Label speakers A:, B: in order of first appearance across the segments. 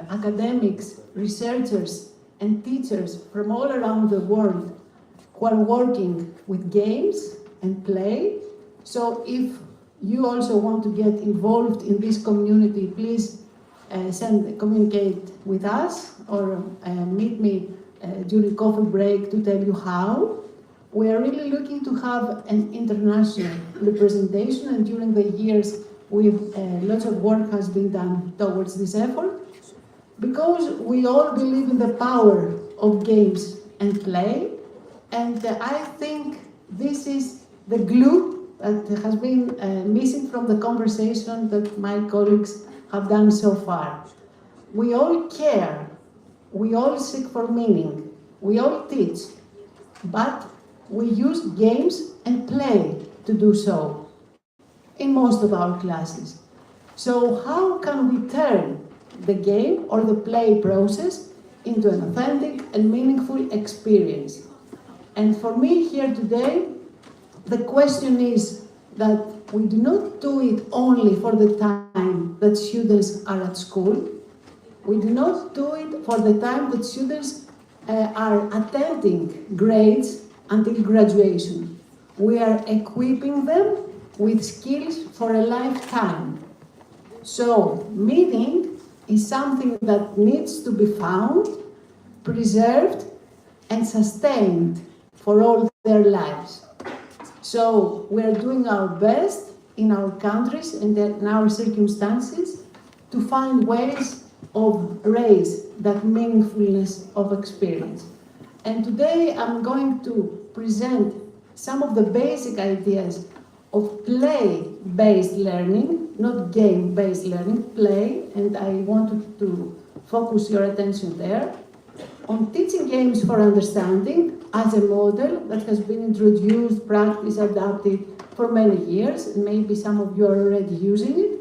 A: academics, researchers, and teachers from all around the world who are working with games and play. So if you also want to get involved in this community, please communicate with us or meet me during coffee break to tell you how. We are really looking to have an international representation, and during the years lots of work has been done towards this effort, because we all believe in the power of games and play, and I think this is the glue that has been missing from the conversation that my colleagues have done so far. We all care, we all seek for meaning, we all teach, but we use games and play to do so in most of our classes. So how can we turn the game or the play process into an authentic and meaningful experience? And for me here today, the question is that we do not do it only for the time that students are at school. We do not do it for the time that students are attempting grades until graduation. We are equipping them with skills for a lifetime. So, meaning is something that needs to be found, preserved, and sustained for all their lives. So, we are doing our best in our countries and in our circumstances to find ways of raise that meaningfulness of experience. And today I'm going to present some of the basic ideas of play-based learning, not game-based learning, play, and I wanted to focus your attention there, on teaching games for understanding as a model that has been introduced, practiced, adapted for many years, and maybe some of you are already using it,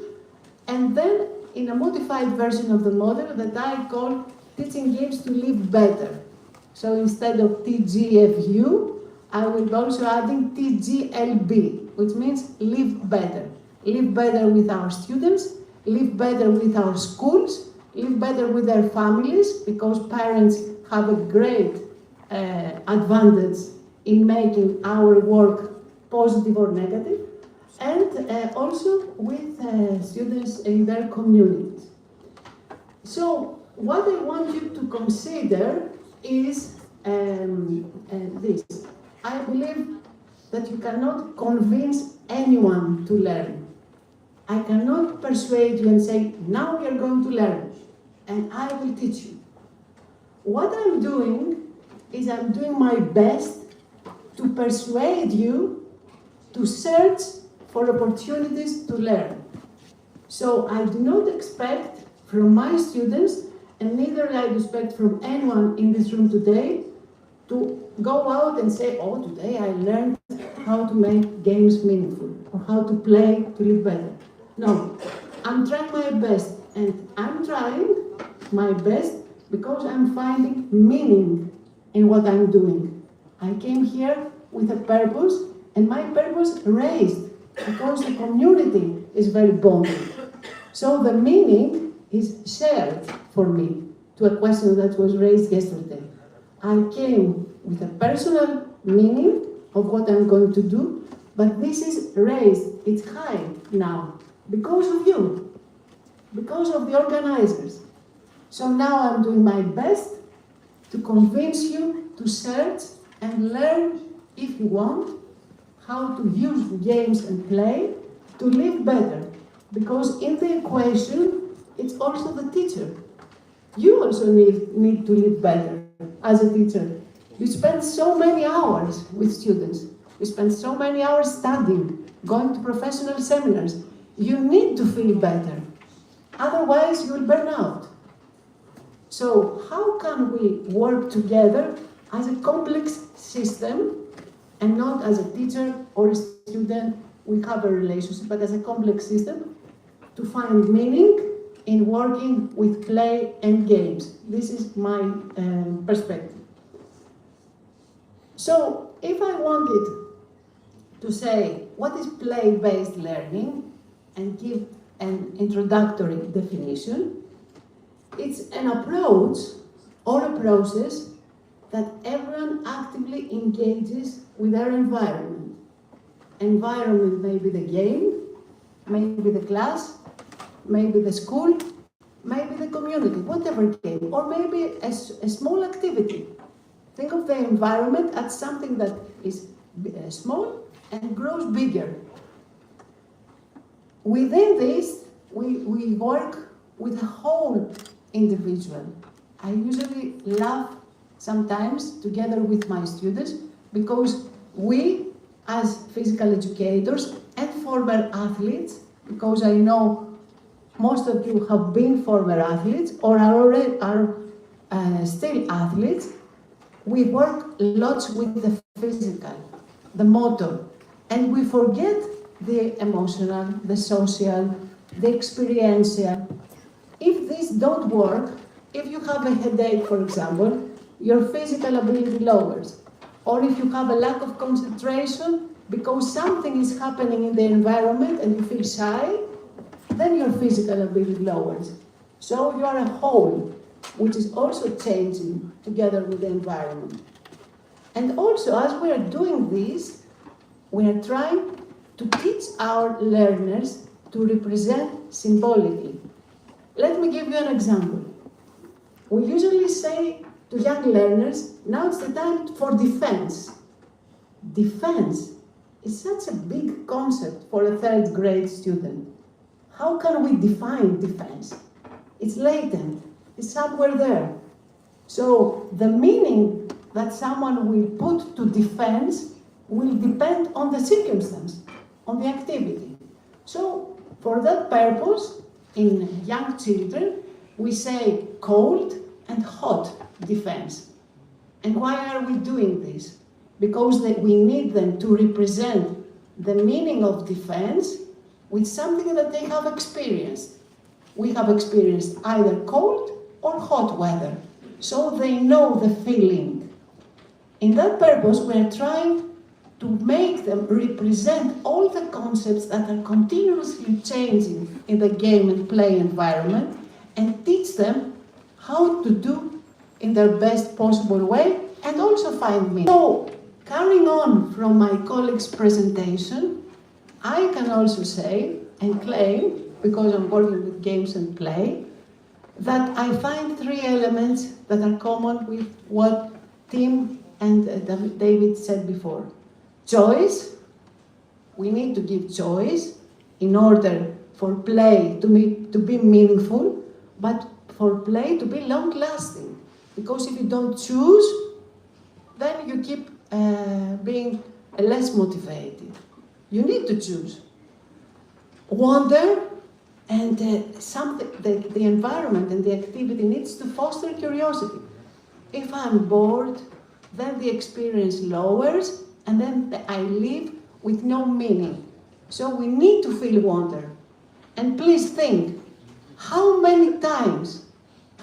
A: and then in a modified version of the model that I call teaching games to live better. So instead of TGFU, I will be also adding TGLB, which means live better. Live better with our students, live better with our schools, live better with their families, because parents have a great advantage in making our work positive or negative, and also with students in their communities. So what I want you to consider is this. I believe that you cannot convince anyone to learn. I cannot persuade you and say, now you're going to learn, and I will teach you. What I'm doing is I'm doing my best to persuade you to search for opportunities to learn. So I do not expect from my students, and neither I expect from anyone in this room today, to go out and say, oh, today I learned how to make games meaningful, or how to play to live better. No, I'm trying my best, and I'm trying my best because I'm finding meaning in what I'm doing. I came here with a purpose, and my purpose raised because the community is very bonded. So the meaning is shared for me, to a question that was raised yesterday. I came with a personal meaning of what I'm going to do, but this is raised, it's high now, because of you, because of the organizers. So now I'm doing my best to convince you to search and learn, if you want, how to use games and play to live better. Because in the equation, it's also the teacher. You also need to live better as a teacher. You spend so many hours with students. You spend so many hours studying, going to professional seminars. You need to feel better. Otherwise, you will burn out. So how can we work together as a complex system, and not as a teacher or a student, we have a relationship, but as a complex system, to find meaning in working with play and games. This is my perspective. So if I wanted to say what is play-based learning and give an introductory definition, It's an approach or a process that everyone actively engages with their environment. Environment may be the game, maybe the class, maybe the school, maybe the community, whatever game, or maybe a small activity. Think of the environment as something that is small and grows bigger. Within this, we work with a whole individual. I usually laugh sometimes together with my students because we, as physical educators and former athletes, because I know most of you have been former athletes or are still athletes, we work lots with the physical, the motor, and we forget the emotional, the social, the experiential. If these don't work, if you have a headache, for example, your physical ability lowers. Or if you have a lack of concentration because something is happening in the environment and you feel shy, then your physical ability lowers. So you are a whole, which is also changing together with the environment. And also, as we are doing this, we are trying to teach our learners to represent symbolically. Let me give you an example. We usually say to young learners, now it's the time for defense. Defense is such a big concept for a third grade student. How can we define defense? It's latent, it's somewhere there. So the meaning that someone will put to defense will depend on the circumstance, on the activity. So for that purpose, in young children, we say cold and hot defense. And why are we doing this? Because we need them to represent the meaning of defense with something that they have experienced. We have experienced either cold or hot weather, so they know the feeling. In that purpose, we are trying to make them represent all the concepts that are continuously changing in the game and play environment and teach them how to do in their best possible way and also find meaning. So, carrying on from my colleague's presentation, I can also say and claim, because I'm working with games and play, that I find three elements that are common with what Tim and David said before. Choice. We need to give choice in order for play to be meaningful, but for play to be long-lasting. Because if you don't choose, then you keep being less motivated. You need to choose. Wonder and the environment and the activity needs to foster curiosity. If I'm bored, then the experience lowers and then I leave with no meaning. So we need to feel wonder. And please think, how many times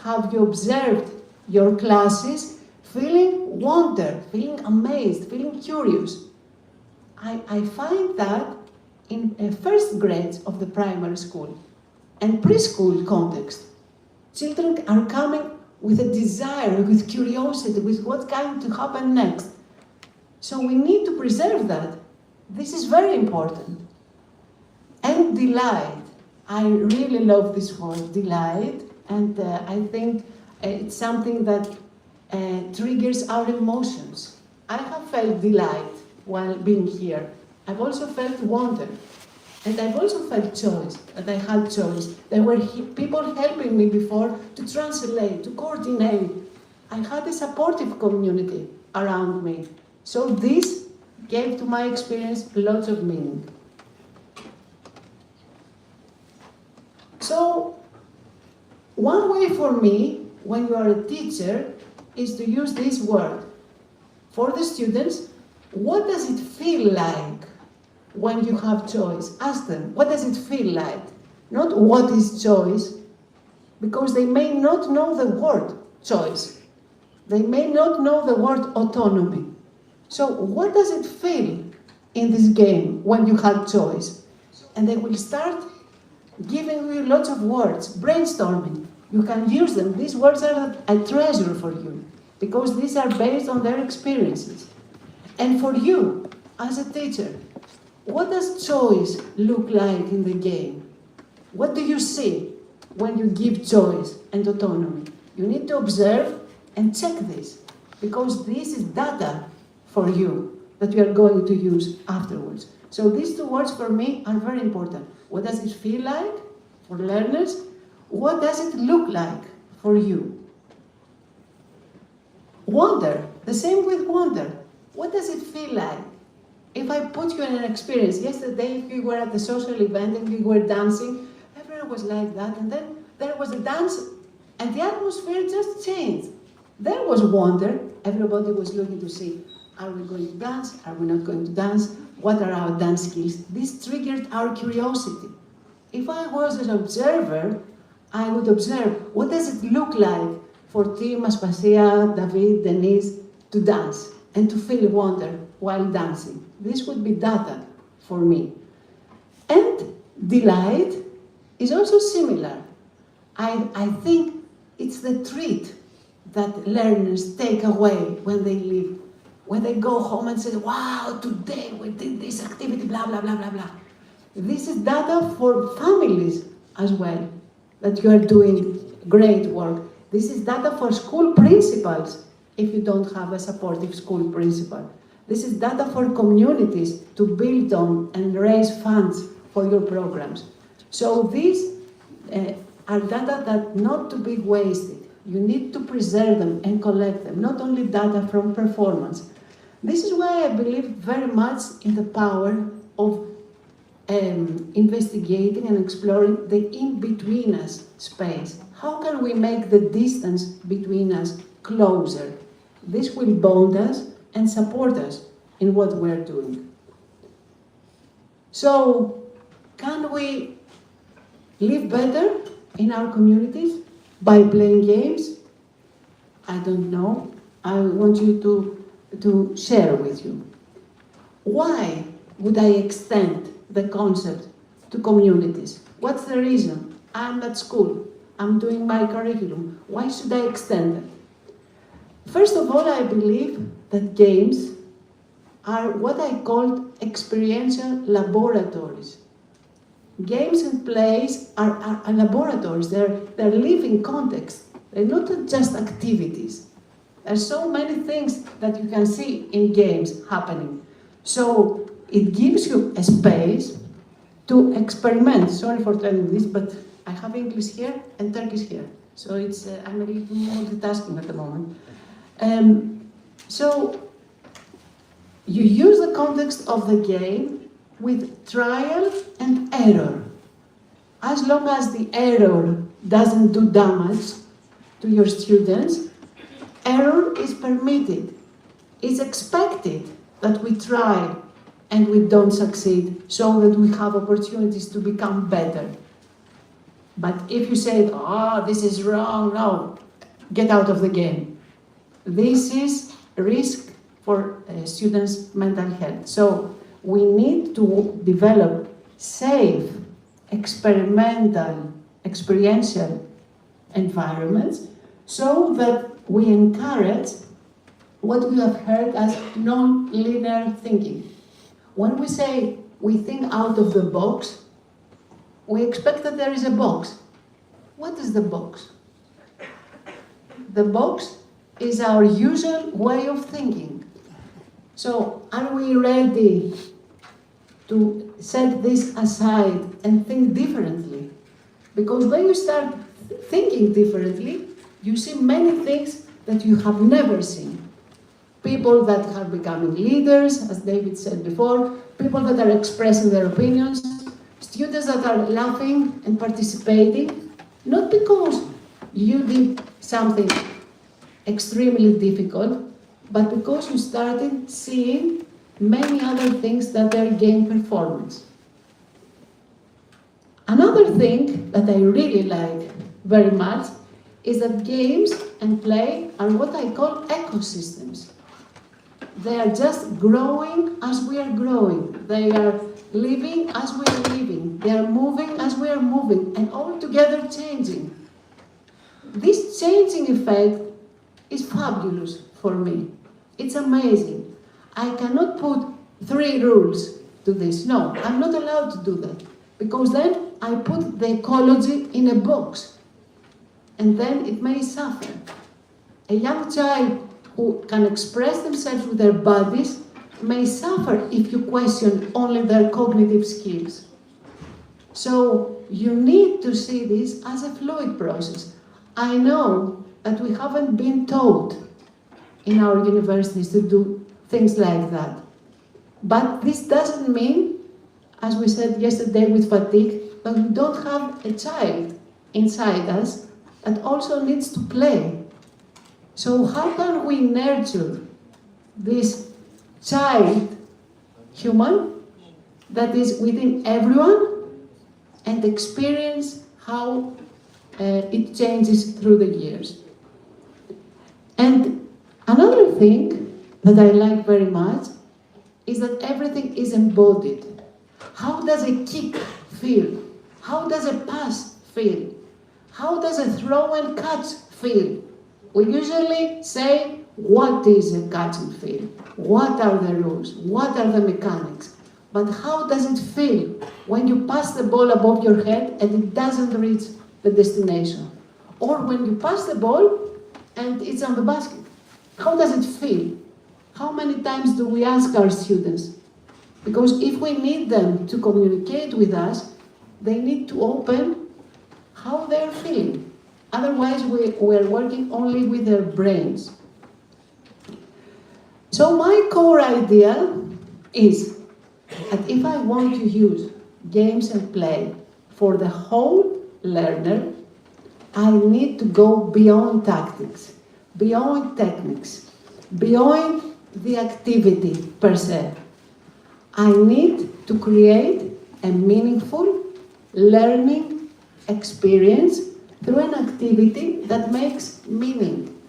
A: have you observed your classes feeling wonder, feeling amazed, feeling curious? I find that in first grades of the primary school and preschool context. Children are coming with a desire, with curiosity, with what's going to happen next. So we need to preserve that. This is very important. And delight. I really love this word, delight, and I think it's something that triggers our emotions. I have felt delight while being here. I've also felt wonder, and I've also felt choice, that I had choice. There were people helping me before to translate, to coordinate. I had a supportive community around me. So this gave to my experience lots of meaning. So, one way for me, when you are a teacher, is to use this word. For the students, what does it feel like when you have choice? Ask them, what does it feel like? Not what is choice, because they may not know the word choice. They may not know the word autonomy. So what does it feel in this game when you have choice? And they will start giving you lots of words, brainstorming. You can use them. These words are a treasure for you because these are based on their experiences. And for you, as a teacher, what does choice look like in the game? What do you see when you give choice and autonomy? You need to observe and check this because this is data for you that you are going to use afterwards. So these two words for me are very important. What does it feel like for learners? What does it look like for you? Wonder, the same with wonder. What does it feel like? If I put you in an experience, yesterday if you were at a social event and you were dancing, everyone was like that, and then there was a dance and the atmosphere just changed. There was wonder, everybody was looking to see, are we going to dance? Are we not going to dance? What are our dance skills? This triggered our curiosity. If I was an observer, I would observe what does it look like for Team Aspasia, David, Denise to dance and to feel wonder while dancing. This would be data for me. And delight is also similar. I think it's the treat that learners take away when they leave. When they go home and say, wow, today we did this activity, blah, blah, blah, blah, blah. This is data for families as well, that you are doing great work. This is data for school principals, if you don't have a supportive school principal. This is data for communities to build on and raise funds for your programs. So these are data that not to be wasted. You need to preserve them and collect them, not only data from performance. This is why I believe very much in the power of investigating and exploring the in-between-us space. How can we make the distance between us closer? This will bond us and support us in what we're doing. So, can we live better in our communities by playing games? I don't know. I want you to share with you. Why would I extend the concept to communities? What's the reason? I'm at school. I'm doing my curriculum. Why should I extend it? First of all, I believe that games are what I call experiential laboratories. Games and plays are laboratories. They're living context. They're not just activities. There's so many things that you can see in games happening. So it gives you a space to experiment. Sorry for telling this, but I have English here and Turkish here. So it's I'm a little multitasking at the moment. So you use the context of the game with trial and error. As long as the error doesn't do damage to your students, error is permitted. It's expected that we try and we don't succeed so that we have opportunities to become better. But if you say, this is wrong, no, get out of the game. This is a risk for students' mental health. So we need to develop safe, experiential environments so that we encourage what we have heard as non-linear thinking. When we say we think out of the box, we expect that there is a box. What is the box? The box is our usual way of thinking. So are we ready to set this aside and think differently? Because when you start thinking differently, you see many things that you have never seen. People that are becoming leaders, as David said before, people that are expressing their opinions, students that are laughing and participating, not because you did something extremely difficult, but because you started seeing many other things that are game performance. Another thing that I really like very much is that games and play are what I call ecosystems. They are just growing as we are growing. They are living as we are living. They are moving as we are moving, and all together changing. This changing effect is fabulous for me. It's amazing. I cannot put 3 rules to this. No, I'm not allowed to do that. Because then I put the ecology in a box. And then it may suffer. A young child who can express themselves with their bodies may suffer if you question only their cognitive skills. So you need to see this as a fluid process. I know that we haven't been taught in our universities to do things like that. But this doesn't mean, as we said yesterday with fatigue, that we don't have a child inside us that also needs to play. So how can we nurture this child human that is within everyone and experience how it changes through the years? And another thing that I like very much is that everything is embodied. How does a kick feel? How does a pass feel? How does a throw and catch feel? We usually say, what is a catch and feel? What are the rules? What are the mechanics? But how does it feel when you pass the ball above your head and it doesn't reach the destination? Or when you pass the ball and it's on the basket? How does it feel? How many times do we ask our students? Because if we need them to communicate with us, they need to open how they're feeling. Otherwise, we're working only with their brains. So my core idea is that if I want to use games and play for the whole learner, I need to go beyond tactics, beyond techniques, beyond the activity per se. I need to create a meaningful learning experience through an activity that makes meaning.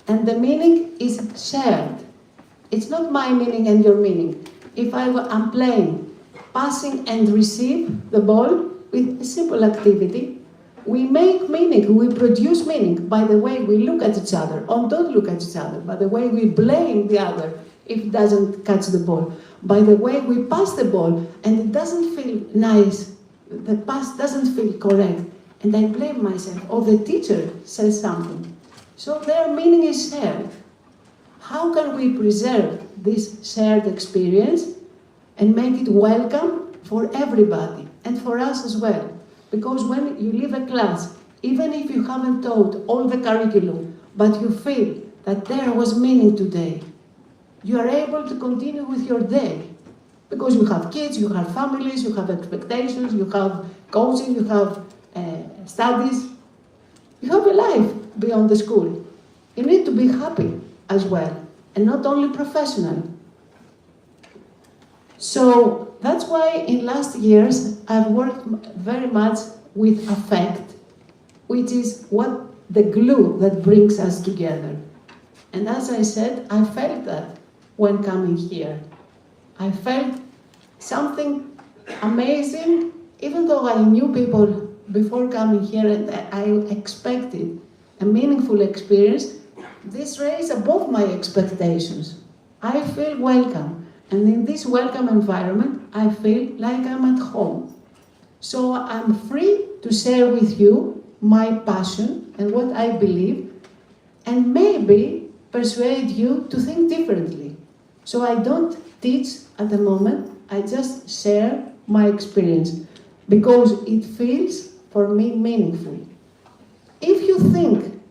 A: And the meaning is shared. It's not my meaning and your meaning. If I'm playing, passing and receive the ball with a simple activity, we make meaning, we produce meaning by the way we look at each other, or don't look at each other, by the way we blame the other if it doesn't catch the ball, by the way we pass the ball and it doesn't feel nice, the pass doesn't feel correct, and I blame myself, or the teacher says something. So their meaning is shared. How can we preserve this shared experience and make it welcome for everybody and for us as well? Because when you leave a class, even if you haven't taught all the curriculum, but you feel that there was meaning today, you are able to continue with your day. Because you have kids, you have families, you have expectations, you have coaching, you have studies. You have a life beyond the school. You need to be happy as well, and not only professional. So that's why in last years I've worked very much with affect, which is what the glue that brings us together. And as I said, I felt that when coming here. I felt something amazing, even though I knew people before coming here and I expected a meaningful experience. This raised above my expectations. I feel welcome. And in this welcome environment, I feel like I'm at home. So I'm free to share with you my passion and what I believe, and maybe persuade you to think differently. So I don't teach at the moment, I just share my experience because it feels for me meaningful. If you think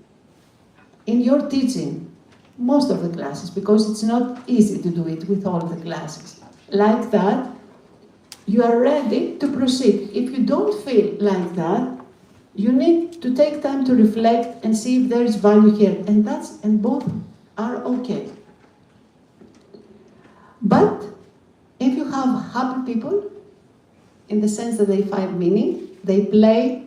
A: in your teaching, most of the classes, because it's not easy to do it with all the classes, like that, you are ready to proceed. If you don't feel like that, you need to take time to reflect and see if there is value here, and both are okay. But if you have happy people, in the sense that they find meaning, they play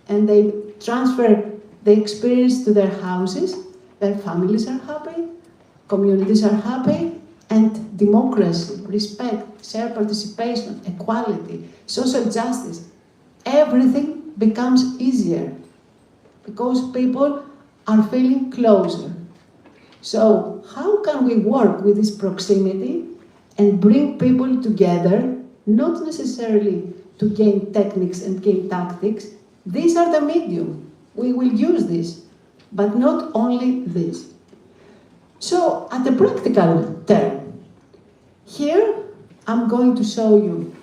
A: and they transfer the experience to their houses, their families are happy, communities are happy, and democracy, respect, shared participation, equality, social justice, everything becomes easier because people are feeling closer. So how can we work with this proximity and bring people together, not necessarily to gain techniques and gain tactics? These are the medium. We will use this, but not only this. So at the practical term, here I'm going to show you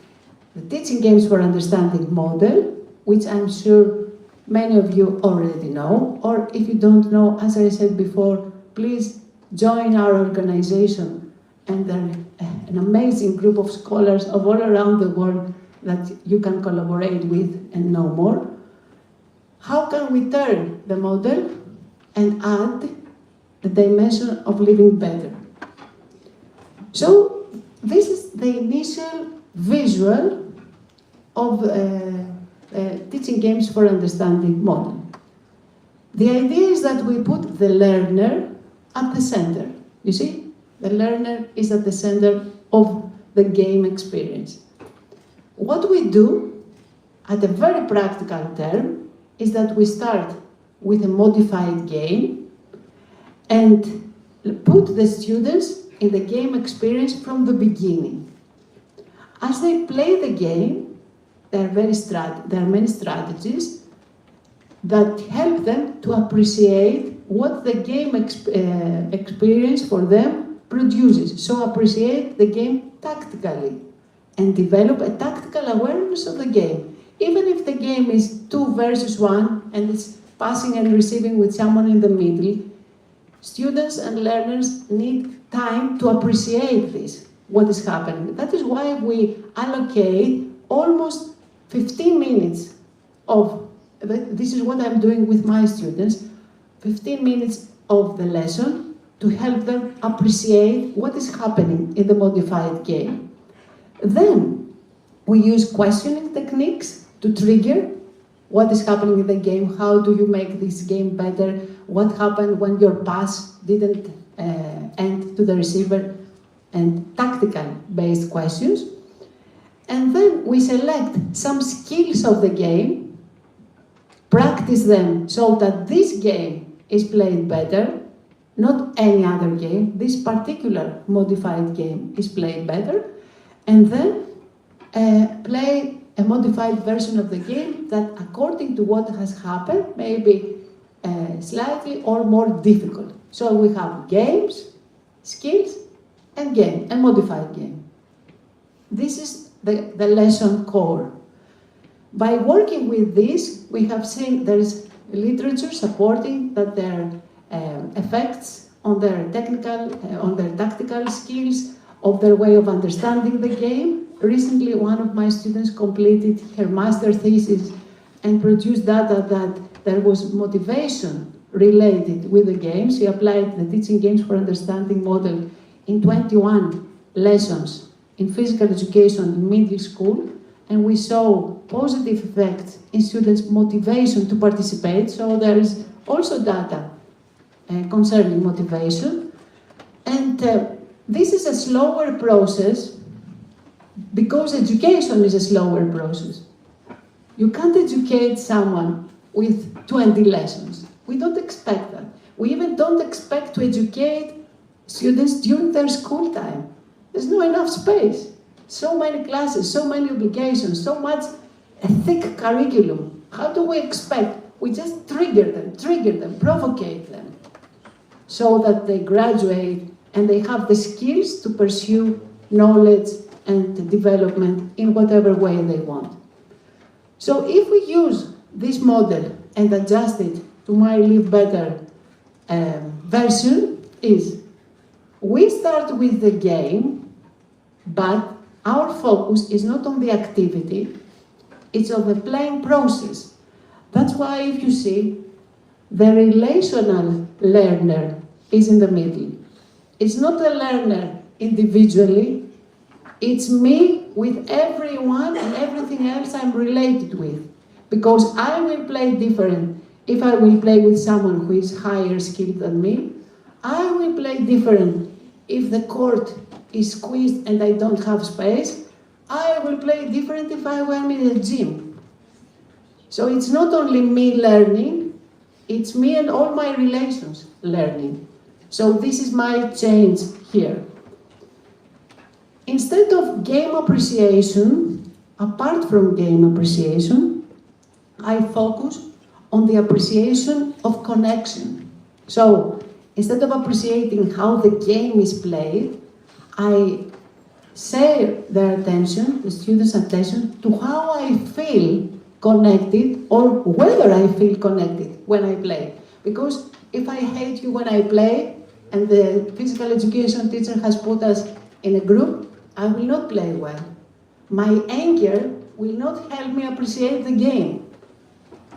A: the Teaching Games for Understanding model, which I'm sure many of you already know, or if you don't know, as I said before, please join our organization, and there are an amazing group of scholars of all around the world that you can collaborate with and know more. How can we turn the model and add the dimension of living better? So this is the initial visual of Teaching Games for Understanding model. The idea is that we put the learner at the center. You see, the learner is at the center of the game experience. What we do, at a very practical term, is that we start with a modified game and put the students in the game experience from the beginning. As they play the game, there are many strategies that help them to appreciate what the game experience for them produces. So appreciate the game tactically and develop a tactical awareness of the game. Even if the game is 2 versus 1 and it's passing and receiving with someone in the middle, students and learners need time to appreciate this, what is happening. That is why we allocate almost 15 minutes of, this is what I'm doing with my students, 15 minutes of the lesson to help them appreciate what is happening in the modified game. Then we use questioning techniques to trigger what is happening in the game, how do you make this game better, what happened when your pass didn't end to the receiver, and tactical-based questions. And then we select some skills of the game, practice them so that this game is played better, not any other game, this particular modified game is played better, and then play a modified version of the game that, according to what has happened, may be slightly or more difficult. So we have games, skills, and game, and modified game. This is the lesson core. By working with this, we have seen there is literature supporting that there are effects on their tactical skills, of their way of understanding the game. Recently, one of my students completed her master thesis and produced data that there was motivation related with the games. She applied the Teaching Games for Understanding model in 21 lessons in physical education in middle school, and we saw positive effects in students' motivation to participate. So there is also data concerning motivation. And this is a slower process because education is a slower process. You can't educate someone with 20 lessons. We don't expect that. We even don't expect to educate students during their school time. There's not enough space. So many classes, so many obligations, so much a thick curriculum. How do we expect? We just trigger them, provocate them, so that they graduate and they have the skills to pursue knowledge and development in whatever way they want. So if we use this model and adjust it to my Live Better version, is we start with the game, but our focus is not on the activity, it's on the playing process. That's why if you see, the relational learner is in the middle. It's not the learner individually, it's me with everyone and everything else I'm related with. Because I will play different. If I will play with someone who is higher skilled than me, I will play different. If the court is squeezed and I don't have space, I will play different if I am in a gym. So it's not only me learning, It's me and all my relations learning. So this is my change here. Instead of game appreciation, apart from game appreciation, I focus on the appreciation of connection. So instead of appreciating how the game is played, I share their attention, the students' attention, to how I feel connected or whether I feel connected when I play. Because if I hate you when I play and the physical education teacher has put us in a group, I will not play well. My anger will not help me appreciate the game.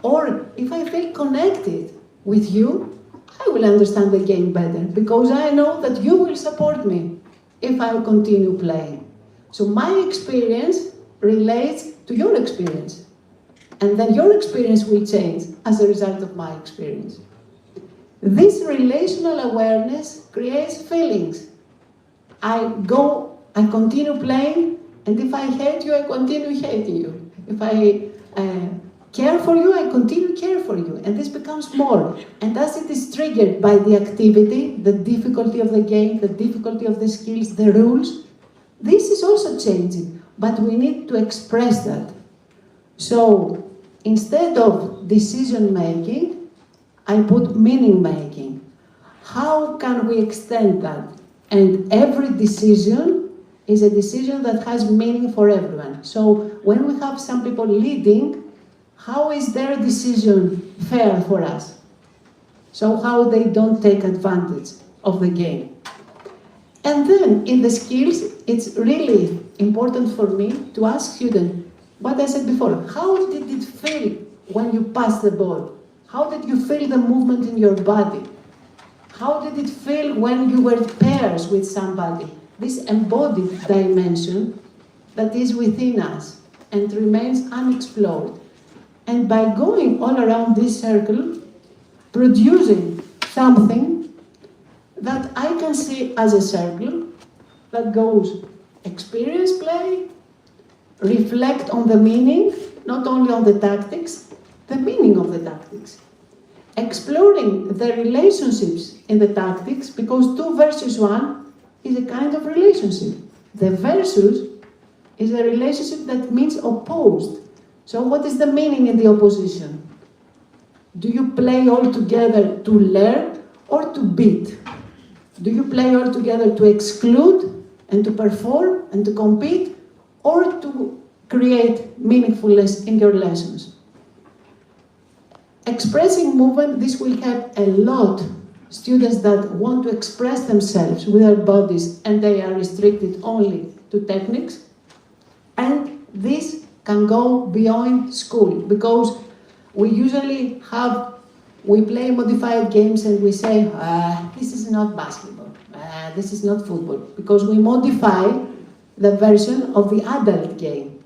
A: Or if I feel connected with you, I will understand the game better because I know that you will support me if I continue playing. So my experience relates to your experience. And then your experience will change as a result of my experience. This relational awareness creates feelings. I continue playing, and if I hate you, I continue hating you. If I care for you, I continue care for you. And this becomes more. And as it is triggered by the activity, the difficulty of the game, the difficulty of the skills, the rules, this is also changing. But we need to express that. So instead of decision making, I put meaning making. How can we extend that? And every decision is a decision that has meaning for everyone. So when we have some people leading, how is their decision fair for us? So how they don't take advantage of the game. And then in the skills, it's really important for me to ask students, what I said before, how did it feel when you passed the ball? How did you feel the movement in your body? How did it feel when you were pairs with somebody? This embodied dimension that is within us and remains unexplored. And by going all around this circle, producing something that I can see as a circle that goes experience play, reflect on the meaning, not only on the tactics, the meaning of the tactics. Exploring the relationships in the tactics, because 2 versus 1 is a kind of relationship. The versus is a relationship that means opposed. So what is the meaning in the opposition? Do you play all together to learn or to beat? Do you play all together to exclude and to perform and to compete, or to create meaningfulness in your lessons? Expressing movement, this will help a lot students that want to express themselves with their bodies and they are restricted only to techniques. And this can go beyond school, because we usually we play modified games and we say, this is not basketball, this is not football, because we modify the version of the adult game.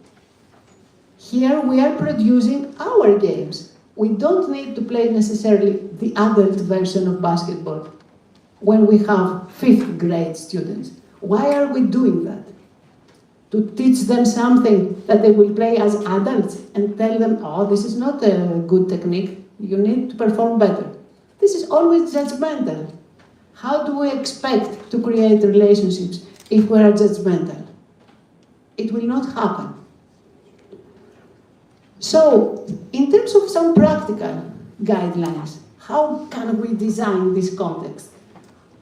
A: Here we are producing our games. We don't need to play necessarily the adult version of basketball when we have 5th grade students. Why are we doing that? To teach them something that they will play as adults and tell them, oh, this is not a good technique, you need to perform better. This is always judgmental. How do we expect to create relationships if we are judgmental? It will not happen. So, in terms of some practical guidelines, how can we design this context?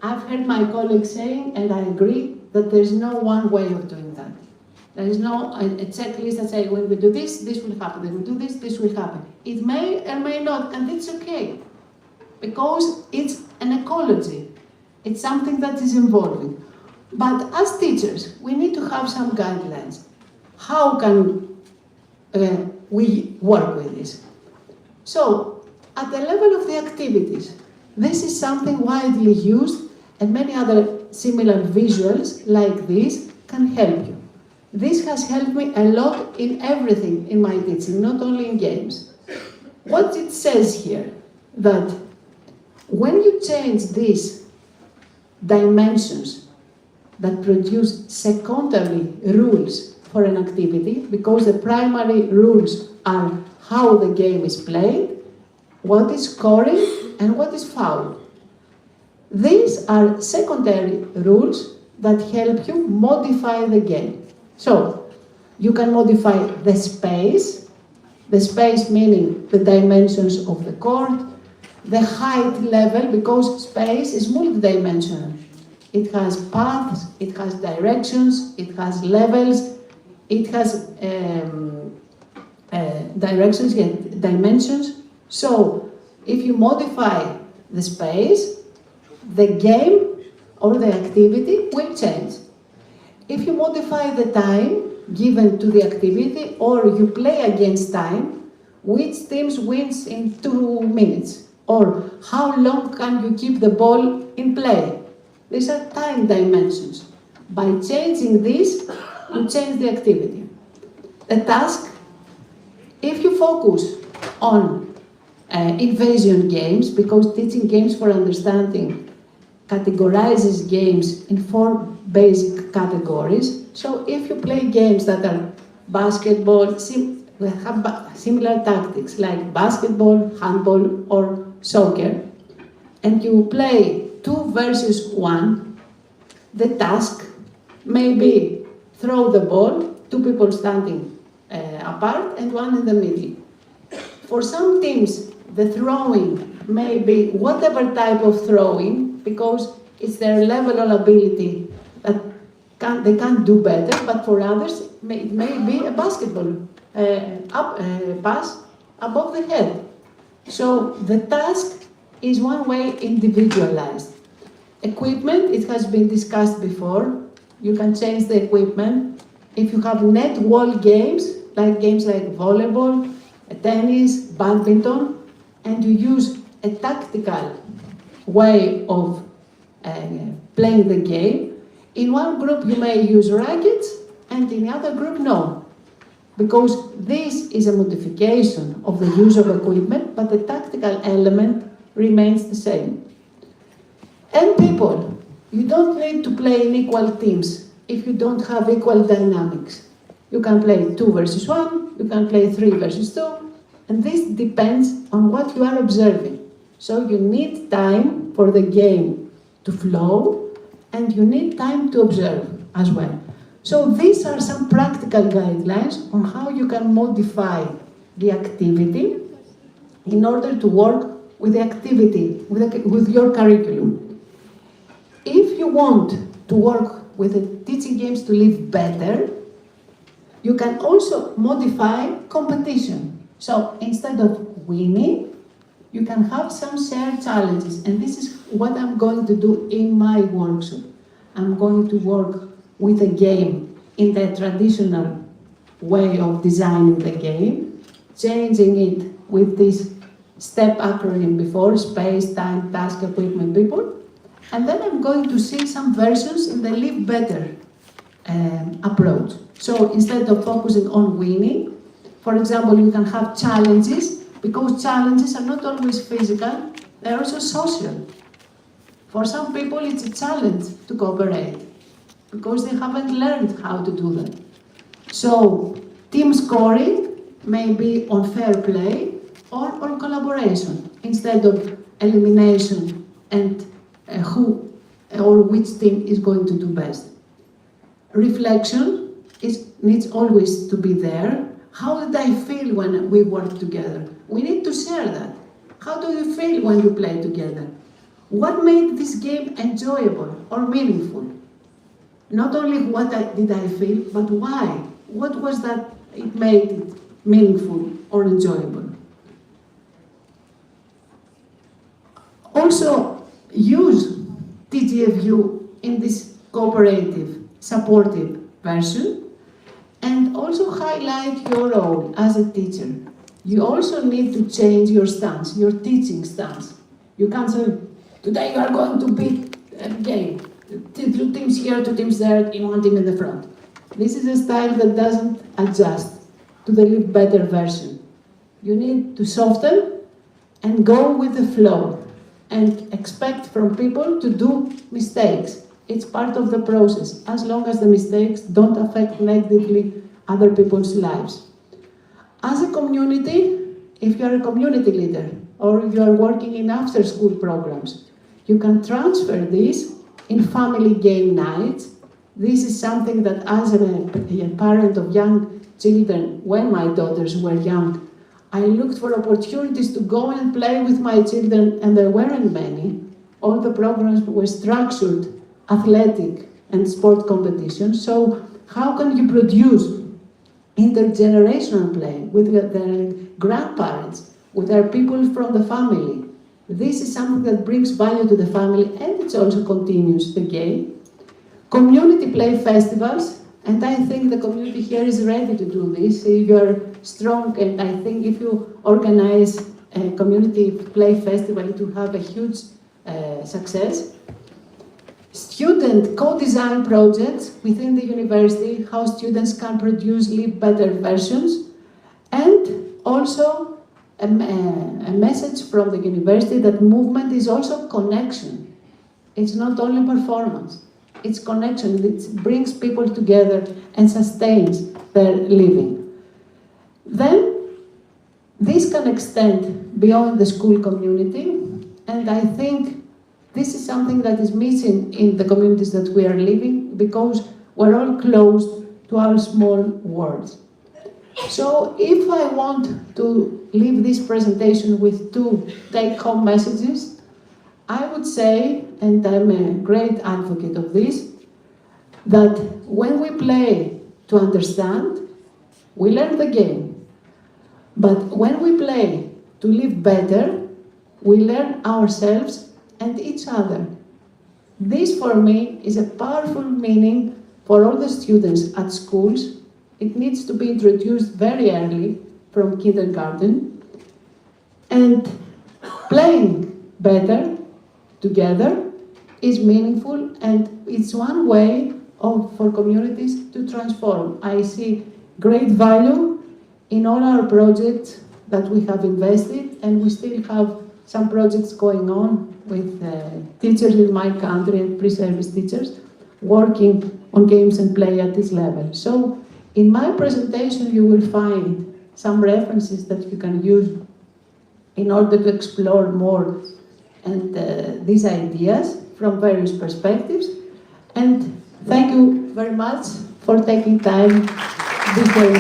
A: I've heard my colleagues saying, and I agree, that there's no one way of doing that. There is no a checklist that says, when we do this, this will happen. When we do this, this will happen. It may or may not, and it's okay. Because it's an ecology. It's something that is evolving. But as teachers, we need to have some guidelines. How can we work with this? So, at the level of the activities, this is something widely used, and many other similar visuals like this can help you. This has helped me a lot in everything in my teaching, not only in games. What it says here, that when you change these dimensions that produce secondary rules for an activity, because the primary rules are how the game is played, what is scoring, and what is foul. These are secondary rules that help you modify the game. So, you can modify the space meaning the dimensions of the court, the height level, because space is multidimensional. It has paths, it has directions, it has levels, it has dimensions. So, if you modify the space, the game or the activity will change. If you modify the time given to the activity or you play against time, which team wins in 2 minutes? Or how long can you keep the ball in play? These are time dimensions. By changing this, you change the activity. The task, if you focus on invasion games, because teaching games for understanding categorizes games in 4 basic categories. So if you play games that are basketball, have similar tactics like basketball, handball, or soccer, and you play 2 versus 1, the task may be throw the ball, 2 people standing apart and 1 in the middle. For some teams, the throwing may be whatever type of throwing, because it's their level of ability that they can't do better, but for others, it may be a basketball pass above the head. So the task is one way individualized. Equipment, it has been discussed before. You can change the equipment. If you have net wall games like volleyball, tennis, badminton, and you use a tactical way of playing the game, in one group you may use rackets and in the other group no. Because this is a modification of the use of equipment, but the tactical element remains the same. And people, you don't need to play in equal teams if you don't have equal dynamics. You can play 2 versus 1, you can play 3 versus 2, and this depends on what you are observing. So you need time for the game to flow, and you need time to observe as well. So these are some practical guidelines on how you can modify the activity in order to work with the activity, with your curriculum. If you want to work with the teaching games to live better, you can also modify competition. So instead of winning, you can have some shared challenges. And this is what I'm going to do in my workshop. I'm going to work with a game in the traditional way of designing the game, changing it with this STEP acronym before, space, time, task, equipment, people. And then I'm going to see some versions in the live better approach. So instead of focusing on winning, for example, you can have challenges, because challenges are not always physical, they're also social. For some people, it's a challenge to cooperate, because they haven't learned how to do that. So, team scoring may be on fair play or on collaboration, instead of elimination and who or which team is going to do best. Reflection needs always to be there. How did I feel when we worked together? We need to share that. How do you feel when you play together? What made this game enjoyable or meaningful? Not only what did I feel, but why? What was that it made it meaningful or enjoyable? Also, use TGFU in this cooperative, supportive version, and also highlight your role as a teacher. You also need to change your stance, your teaching stance. You can't say, today you are going to beat a game. 2 teams here, 2 teams there, and 1 team in the front. This is a style that doesn't adjust to the live better version. You need to soften and go with the flow and expect from people to do mistakes. It's part of the process, as long as the mistakes don't affect negatively other people's lives. As a community, if you are a community leader, or you are working in after-school programs. You can transfer this in family game nights. This is something that as a parent of young children, when my daughters were young, I looked for opportunities to go and play with my children, and there weren't many. All the programs were structured, athletic and sport competitions. So how can you produce intergenerational play with their grandparents, with their people from the family? This is something that brings value to the family, and it also continues the game. Community play festivals, and I think the community here is ready to do this. You're strong, and I think if you organize a community play festival, it will have a huge success. Student co-design projects within the university, how students can produce live better versions, and also a message from the university that movement is also connection. It's not only performance, it's connection. It brings people together and sustains their living. Then, this can extend beyond the school community, and I think this is something that is missing in the communities that we are living, because we're all closed to our small worlds. So if I want to leave this presentation with two take-home messages, I would say, and I'm a great advocate of this, that when we play to understand, we learn the game. But when we play to live better, we learn ourselves and each other. This, for me, is a powerful meaning for all the students at schools. It needs to be introduced very early, from kindergarten. And playing better together is meaningful, and it's one way for communities to transform. I see great value in all our projects that we have invested, and we still have some projects going on with teachers in my country and pre-service teachers working on games and play at this level. So in my presentation, you will find some references that you can use in order to explore more and these ideas from various perspectives. And thank you very much for taking time before me.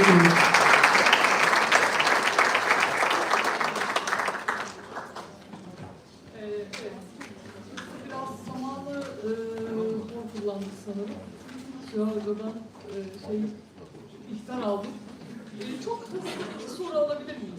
B: Hocadan ihtar aldım. Çok hızlı bir soru alabilir miyiz?